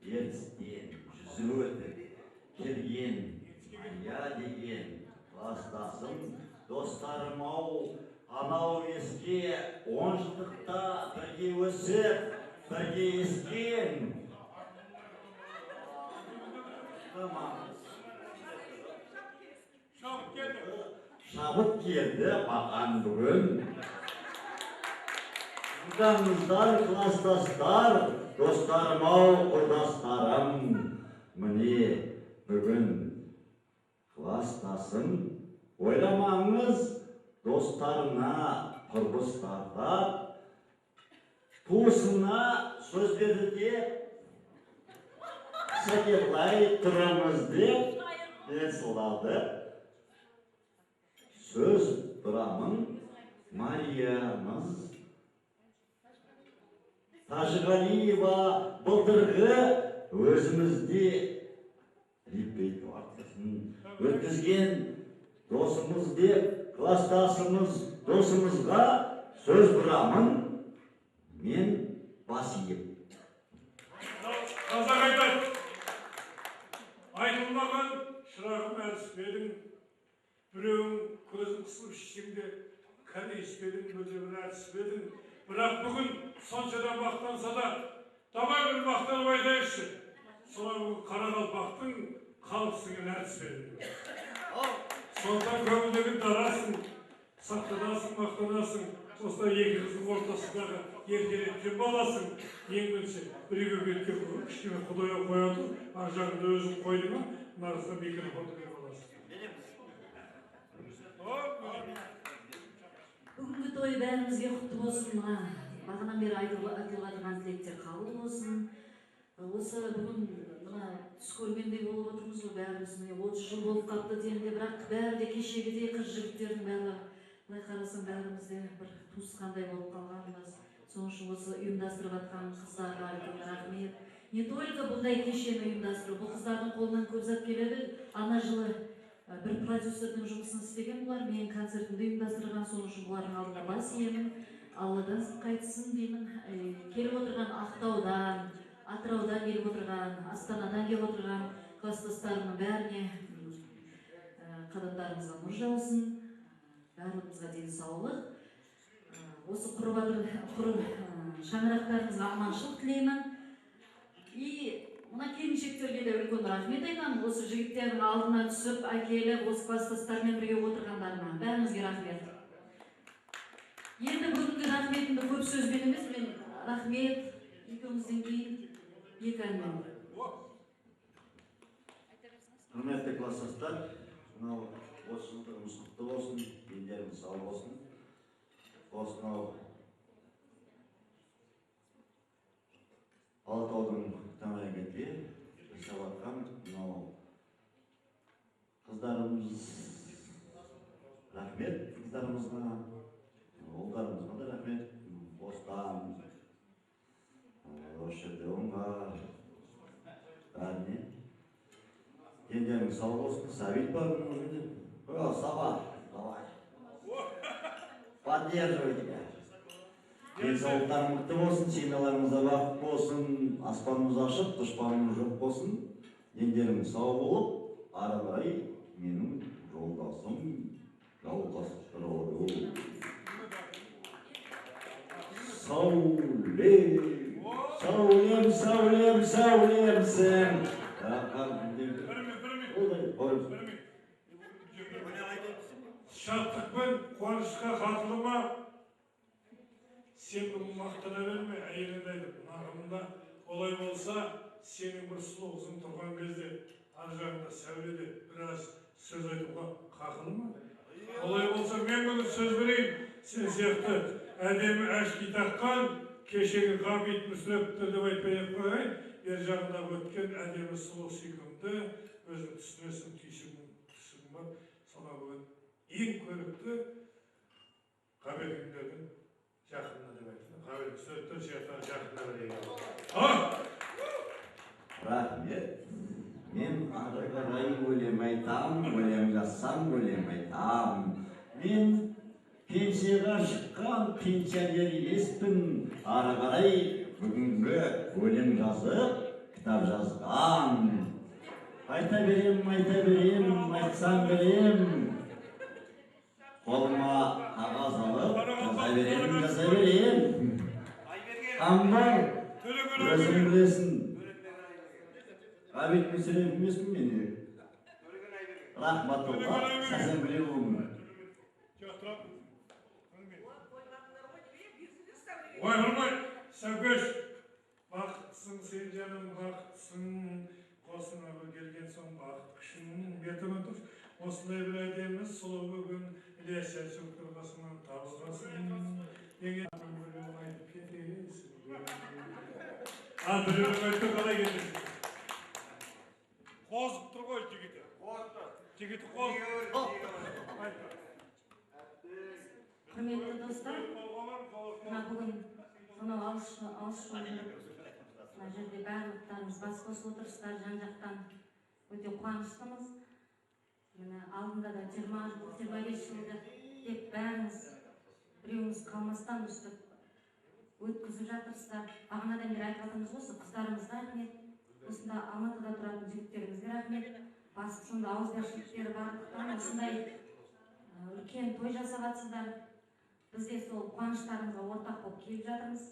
ертістен жүзіп өтіп, келген Мария деген кластасым, достарым-ау, анау еске 10 жылдықта бірге өсіп, бірге ескен. Шабыт келді маған бүгін. Жылдаңыздар, кластастар, достарым-ау, құрдастарым. Міне бүгін кластасым. Ойламаңыз, достарына құрбыстарда туысына сөз берді деп, сәкелай тұрамыз деп, сылады. Сөз бұрамын Мариямыз Тажғалиева былтырғы өзімізде репертуарсын өткізген досымыз деп, кластасымыз досымызға сөз бұрамын мен басиып. Қазақ айтады, айтылмаған шырағым әліспедің, біреуің көзің қысылып ішсеңде, кәне ішпедің, бөтебір әліспедің. Бірақ бүгін соншадан мақтанса да, давай бір мақтанып айтайықшы. Солай бүгін Қарақалпақтың халықсыңын әліспедің. Сондықтан көңілдегі дарасың, сақтанасың, мақтанасың. Осылай екі қыздың ортасындағы еркелеткен баласың. Ең бірінші біреуге кеткен кішкене Құдайға қояды, ар жағында өзің қойды ма, нарысқа микрофонды беріп аласың. Бүгінгі той бәрімізге құтты болсын. Бағынан бері айтылған тілектер қабыл болсын. Осы бүгін түс көргендей болып отырмыз ғой бәріміз. 30 жыл болып қапты деймін, бірақ бәрі де кешегідей қыз жігіттердің бәрі былай қарасаң бәрімізде бір туысқандай болып қалғанбыз. Соның үшін осы ұйымдастырып жатқан қыздарға үлкен рахмет. Не только бұндай кешені ұйымдастыру, бұл қыздардың қолынан көп зат келеді. Ана жылы бір продюсердің жұмысын істеген бұлар, мен концертімді ұйымдастырған, соның үшін бұлардың алдында бас иемін. Алладан қайтсын деймін. Келіп отырған Ақтаудан, Атыраудан келіп отырған, Астанадан келіп отырған кластастарымның бәріне қадамдарыңызға нұр жаусын, барлығымызға денсаулық. Осы шаңырақтарыңызға аманшылық тілеймін. И мына келіншектерге де үлкен рахмет айтамын. Осы жігіттердің алдына түсіп, әкеліп, осы кластастармен бірге отырғандарына бәріңізге рахмет. Енді бүгінгі рахметімді көп сөзбен емес, мен рахмет екеумізден кейін екі әнмен. Құрметті кластастар, осы жылдығымыз құтты болсын, дендеріміз сау болсын. Осынау Алатаудың төңірегінде жасап жатқан қыздарымыз, рахмет қыздарымызға, ұлдарымызға да рахмет. Бостан, осы жерде оңға, бәріне. Дендеріңіз сау болсын, Сәбит бар мұның өзінде. Саба, давай. Денсаулықтарың мықты болсын, семьяларыңызда бақыт болсын, аспанымыз ашық, дұшпанымыз жоқ болсын, дендеріңіз сау болып, ары қарай менің жолдасым жалғастырады. Сәулемсің. Шаттықпен қуанышқа қатылыма сен бүгін мақтана берме, әйелін айтып, нағымда олай болса, сенің бір сұлу қызың тұрған кезде ар жағында сәуледе біраз сөз айтуға қақылы ма? Олай болса, мен бүгін сөз берейін, сен сияқты әдемі әшки таққан, кешегі Ғабит Мүсірепті деп айтпай-ақ қояйын, бер жағындағы өткен әдемі сұлу сүйкімді, өзің түсінесің, түйсігің бар, соны бүгін ең көрікті Ғабитіңдердің жақынына деп айтты. Ғабит Мүсірептің сияқты жақынына берейін. Рахмет. Мен ары қарай өлең айтам, өлең жазсам, өлең айтам. Мен пенсияға шыққан пенсионер емеспін. Ары қарай бүгінгі өлең жазып, кітап жазған. Айта берем, айтсам берем. Қолыма қағаз алып, жаза берем. Қамбар, өзің білесің. Ғабит Мүсіреп емеспін мен. Рахматулла, сәсен біле болмын. Ой, ұрмай, Сәукеш, бақыттысың сен жаным, бақыттысың. Қосыңа бір келген соң бақыт күшің. Бетіме тұр, осындай бір әдемі сұлу бүгін Ілияс Әлшөктің қасынан табылғасын. Егер өлең айтып кетесің. Бір өлең айтып қалай кетесің? Қозып тұр ғой жігіті. Жігіті қозып. Құрметті достар, мына бүгін сонау алыс жол жүріп, мына жерде барлықтарыңыз бас қосып отырсыздар, жан-жақтан өте қуаныштымыз. Міне алдында да 20-25 жылды деп бәріңіз біреуіңіз қалмастан өстіп өткізіп жатырсыздар. Бағанадан бері айтып жатырмыз осы қыздарымызға рахмет, осында Алматыда тұратын жігіттерімізге рахмет. Басқа сонда ауызбіршіліктері барлықтан осындай үлкен той жасап жатсыздар. Біз де сол қуаныштарыңызға ортақ болып келіп жатырмыз.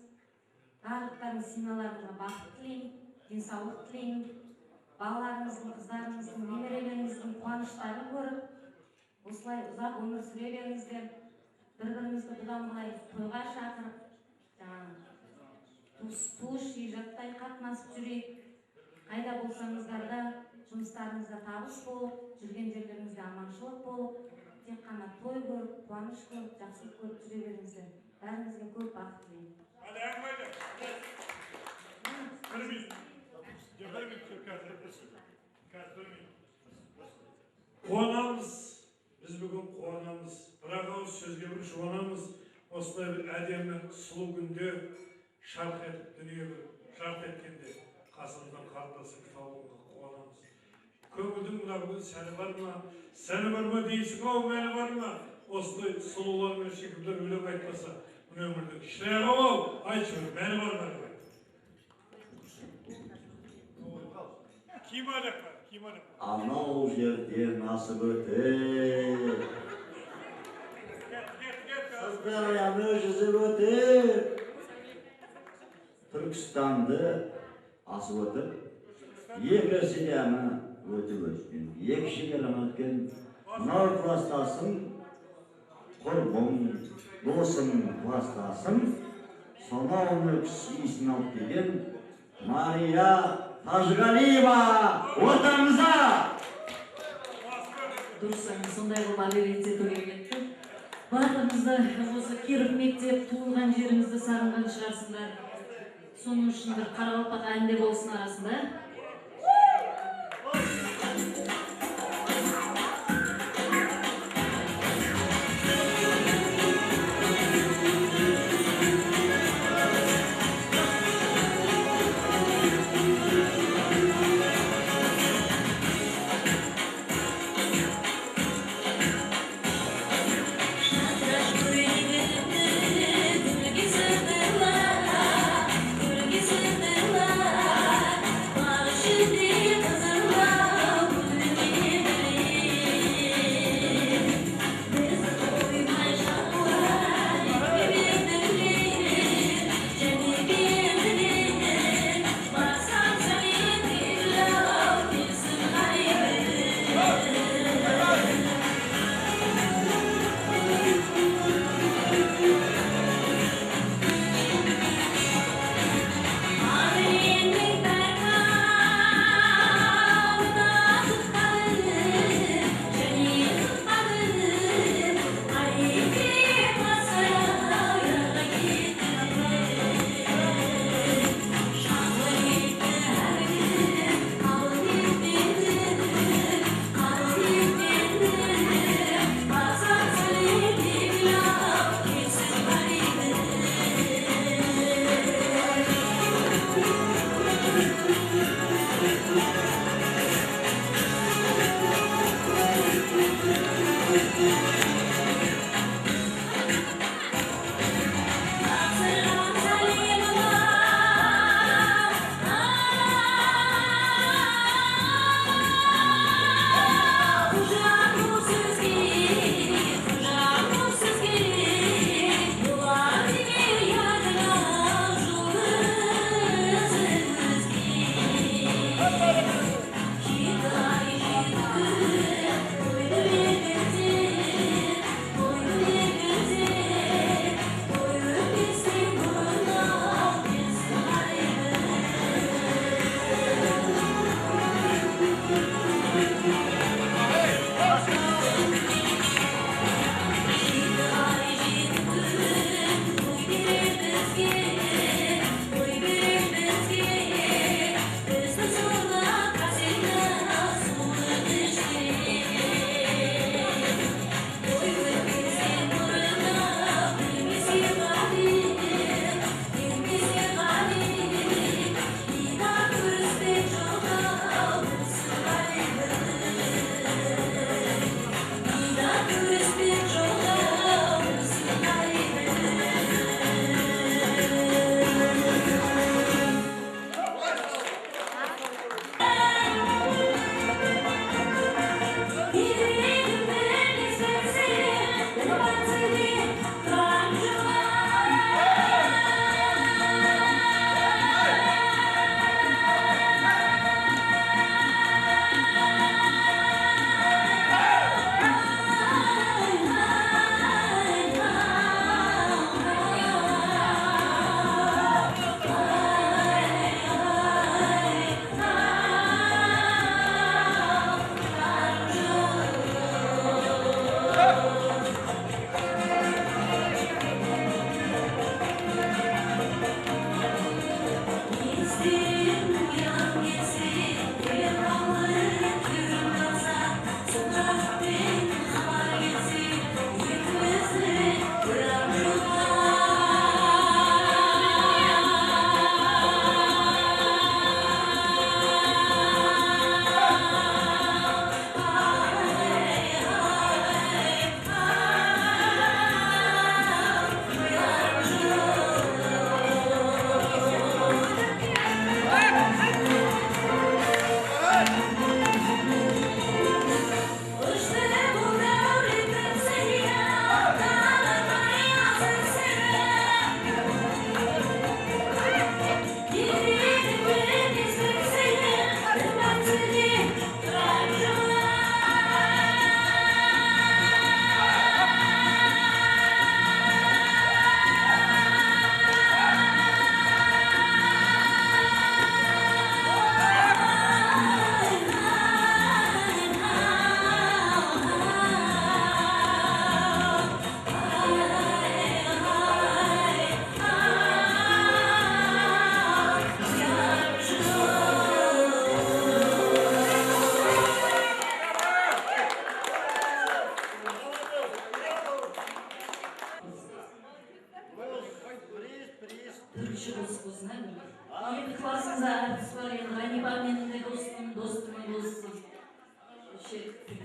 Барлықтарыңыз семьяларыңызға бақыт тілеймін, денсаулық тілеймін. Балаларыңыздың, қыздарыңыздың, немерелеріңіздің қуаныштарын көріп, осылай ұзақ өмір сүре беріңіздер. Бір-бірімізді бұдан былай тойға шақырып, туыс жаттай қатынасып жүрейік. Қайда болсаңыздар да, жұмыстарыңызда табыс болып, жүрген жерлеріңізде аманшылық болып, тек қана той көріп, қуаныш көріп, жақсылық көріп жүре беріңіздер. Бәріңізге көп бақыт тілеймін. Қуанамыз, біз бүгін қуанамыз, бірақ ауыз сөзге бір жуанамыз. Осылай бір әдемі сұлу күнде шарқ етіп, дүние бір жарқ еткенде қасымыздан қарындасым тауымға қуанамыз. Көңілдің мына бүгін сәні бар ма? Сәні бар ма дейсің, ау мәні бар ма? Осылай сұлулар мен шекілдер өлең айтпаса, мына өмірдің шырағы ау, айтшы, мәні бар ма? Ким адақ бар? Анау жерден асып өтіп, Сырдарияны жүзіп өтіп, Түркістанды асып өтіп, екі селяны өтіп өткен, екі шекараны өткен, мынау кластасым, құрбым, досым, кластасым, сонау нүкіс иісін алып келген Мария Тажғалиева ортамызда. Дұрыс, сондай қылып аллелетсе төлге кетті. Барлығымызды осы Киров мектеп туылған жерімізді сағынған шығарсыңдар. Соның үшін бір қарақалпақ әнде болсын арасында.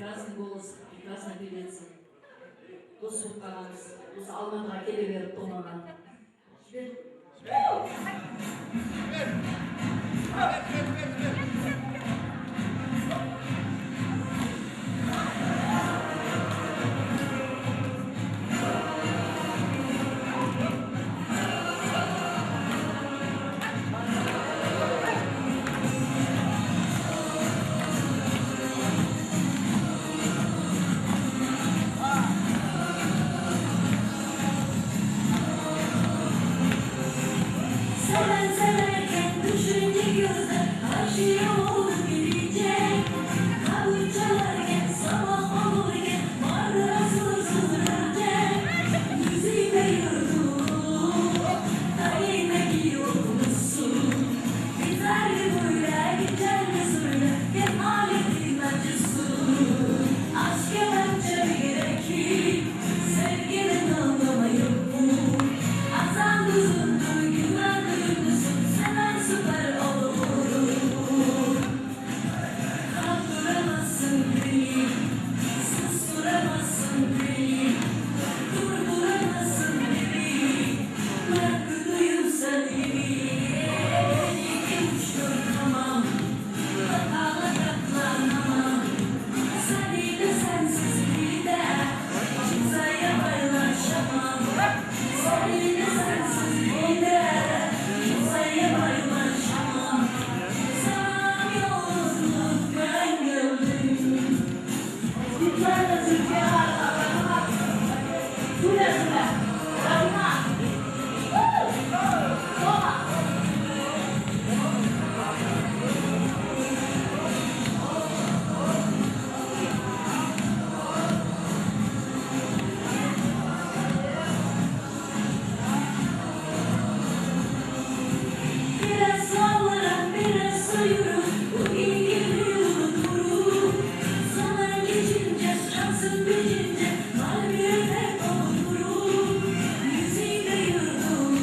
прекрасный голос, прекрасная певица. Дос Султанымыз, осы Алматыға келе беріп тонаған. Seven severken düşünce gözler aşıyor gelecek. Kavuk çalarken sabah olurken vardır asılsız ölecek. Yüzüme yurdum, kaleme giyiyormuşsun. Biter mi böyle geçer mi söyle, hep aletin acısı. Aşka bence gerekir, sevginin anlamı yok mu? Azam uzundur, güven duygusun, seven süper olur. Kandıramazsın beni, susturamazsın beni, durduramazsın beni. Bırakı duyursan beni, iki uçtur tamam, bakala katlanamam. Sen iyi de sensiz iyi de, kimseye paylaşamam. Sen iyi de sensiz iyi de, kimseye paylaşamam. Sana yolculuk ben gördüm. Gitlerle Türkiye arasında. Bu ne süre? Ramma. Soma. Biraz sallaram, biraz sayıyorum. Bu ilgili unuturum. Zaman geçince, şansın bitince, kalbim hep unuturum. Yüzüne yurdum,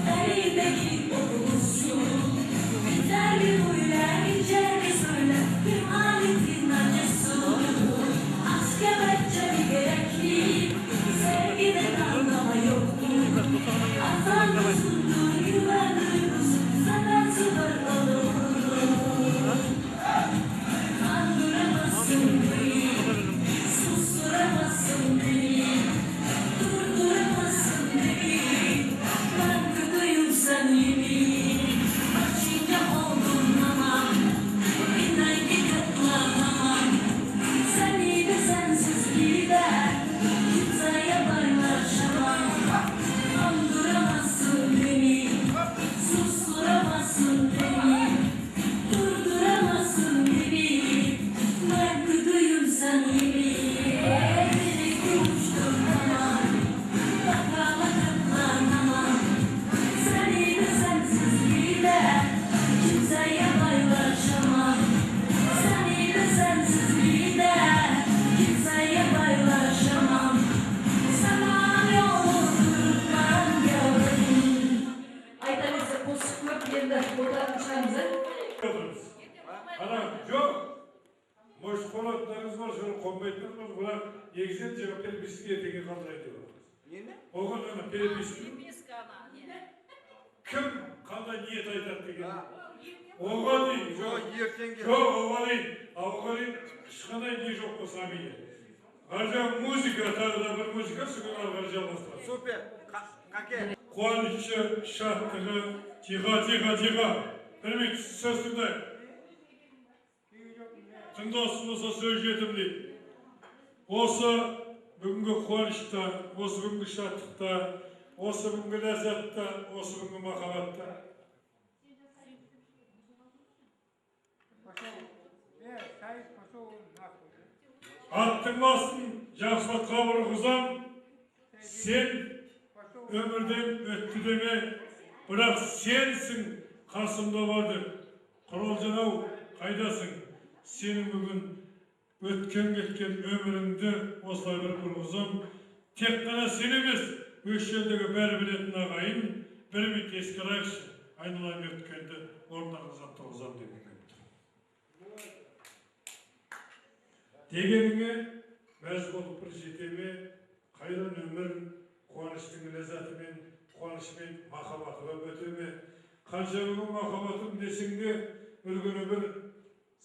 elindeki okumuşsun. Biter mi böyle, geçer mi söyle, bir aletin acısı. Aşka bence gerekir, sevgiden anlama yoktur. Azam uzundur, güven duygusun, senden süper olur. Kandıramazsın beni, susturamazsın beni, durduramazsın beni. Bırakı duyursan yemin, başınca oldum ama inan ki katlanamam. Sen iyi de sensiz iyi de, kimseye paylaşamam. Kandıramazsın beni, susturamazsın beni, durduramazsın beni. Bırakı duyursan yemin, birlikte uçtum tamam, bakala katlanamam. Sen iyi de sensiz iyi de, kimseye paylaşamam. Sen iyi de sensiz iyi de, kimseye paylaşamam. Sana yolculuk ben gördüm. Aytanızı kusmak yerinde fotoğrafçılarımızı. Ana yok. Moş kolatlarınız var, şöyle kombaytlarınız var. Bunlar yeksen cevap peripisiye teki kaldıraydı. Oğul ana peripisi. Kim kalda niyet aytat degen? Oğul değil. Yok oğul değil. Oğul değil. Şıkanay diye yok o samiye. Harca müzik atarda bir müzik sıkılar harca bastı. Süper. Kake. Kuanışı, şarkını, tiga. Bilmek sözünde. Tındosumuza söyleyeceğim değil. Olsa bugünkü kuanışta, olsa bugünkü şartlıkta, olsa bugünkü lezzatta, olsa bugünkü makabatta. Attın basın, yaşla kabır kuzam, sen ömürden öttü deme, bırak sensin karşımda vardır. Kurolcanov, kaydasın, senin bugün ötken geçken ömründe osla bir kuzam, tek kana sen emes, Öşeldeki beri biletin ağayın, bir mi keskarayışı, aynalan ötkende orada kızapta uzam demek. Дегеніңе мәз болып бір жетеме, қайран өмір, қуаныштың ләззатымен, қуанышымен махаббатыға өтеме. Қанша бүгін махаббатым десең де, бір күні бір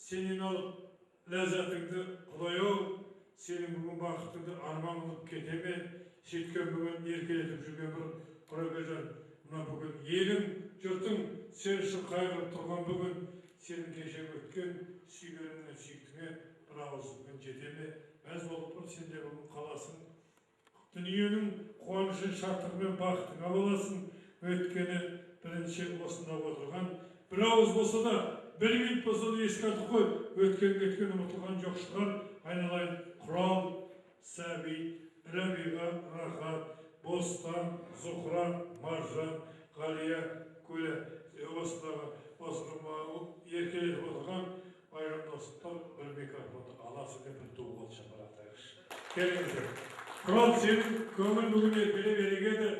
сенен алып ләззатыңды Құдай-ау, сенің бүгін бақытыңды арман қылып кетеме. Сөйткен бүгін еркелетіп жүрген бір Құрабежан, мына бүгін елің, жұртың сен үшін қайғырып тұрған бүгін, сенің кеше өткен сүйгеніңнен сүйіктіңе бір ауызбен жетеме. Мәз болып бір сен де бүгін қаласың. Дүниенің қуанышын, шаттығымен бақытыңа боласың. Өткені бірінші осында отырған, бір ауыз болса да, бір минут болса да ескертіп қой. Өткен кеткен ұмытылған жоқ шығар. Айналайын Құрал, Сәби, Рәбиға, Рахат, Бостан, Зухра, Маржан, Ғалия, Көля, осындағы еркелетіп отырған байрам достар бір микрофонды аласы деп бір дуғал шапалақтайықшы. Келіңіздер. Құрал, сенің көңіл бүгін еркелеп ерегеді,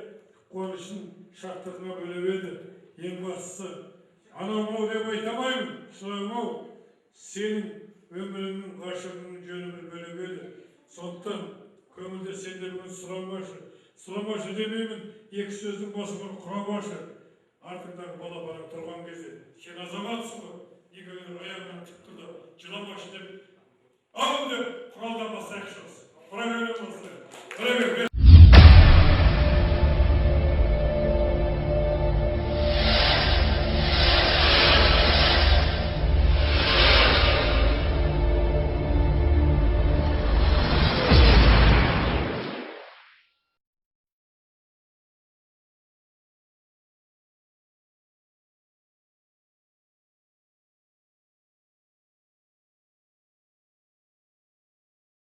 қуанышын шаттығына бөлеп еді. Ең бастысы, анау-мынау деп айтамаймын, шырағым-ау, сенің өміріңнің ғашығыңның жөні бір бөлек еді. Сондықтан көңілде сенде бүгін сұрамашы. Сұрамашы демеймін, екі сөздің басын құрамашы. Артыңдағы балапаның тұрған кезде, сен азаматсың ғой, егер аяғынан тік тұрды, жыламашы деп, ал деп Құралдан бастайықшы. Құра